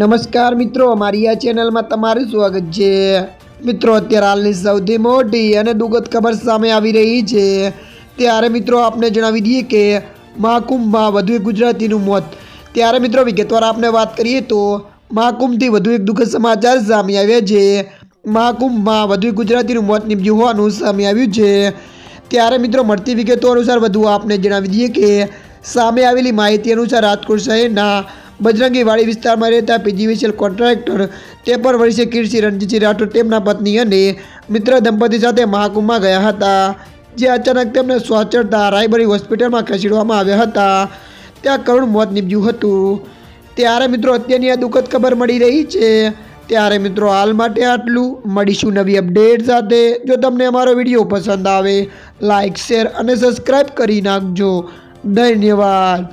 નમસ્કાર મિત્રો, અમારી આ ચેનલમાં તમારું સ્વાગત છે। મિત્રો, અત્યારે હાલની સૌથી મોટી અને દુઃખદ ખબર સામે આવી રહી છે। ત્યારે મિત્રો આપને જણાવી દઈએ કે મહાકુંભમાં વધુ એક ગુજરાતીનું મોત। ત્યારે મિત્રો વિગતવાર આપને વાત કરીએ તો મહાકુંભથી વધુ એક દુઃખદ સમાચાર સામે આવ્યા છે। મહાકુંભમાં વધુ એક ગુજરાતીનું મોત નીપજ્યું હોવાનું સામે આવ્યું છે। ત્યારે મિત્રો મળતી વિગતો અનુસાર વધુ આપને જણાવી દઈએ કે સામે આવેલી માહિતી અનુસાર રાજકોટ શહેરના બજરંગીવાડી વિસ્તારમાં રહેતા પીજીવીસીએલ કોન્ટ્રાક્ટર 53 વર્ષીય કીર્તિ રણજીતસિંહ રાઠોડ તેમના પત્ની અને મિત્ર દંપતી સાથે મહાકુંભમાં ગયા હતા, જે અચાનક તેમને શ્વાસ ચડતા રાયબરેલી હોસ્પિટલમાં ખસેડવામાં આવ્યા હતા। ત્યાં કરુણ મોત નીપજ્યું હતું। ત્યારે મિત્રો અત્યારની આ દુઃખદ ખબર મળી રહી છે। ત્યારે મિત્રો હાલ માટે આટલું। મળીશું નવી અપડેટ સાથે। જો તમને અમારો વિડીયો પસંદ આવે લાઇક, શેર અને સબસ્ક્રાઈબ કરી નાખજો। ધન્યવાદ।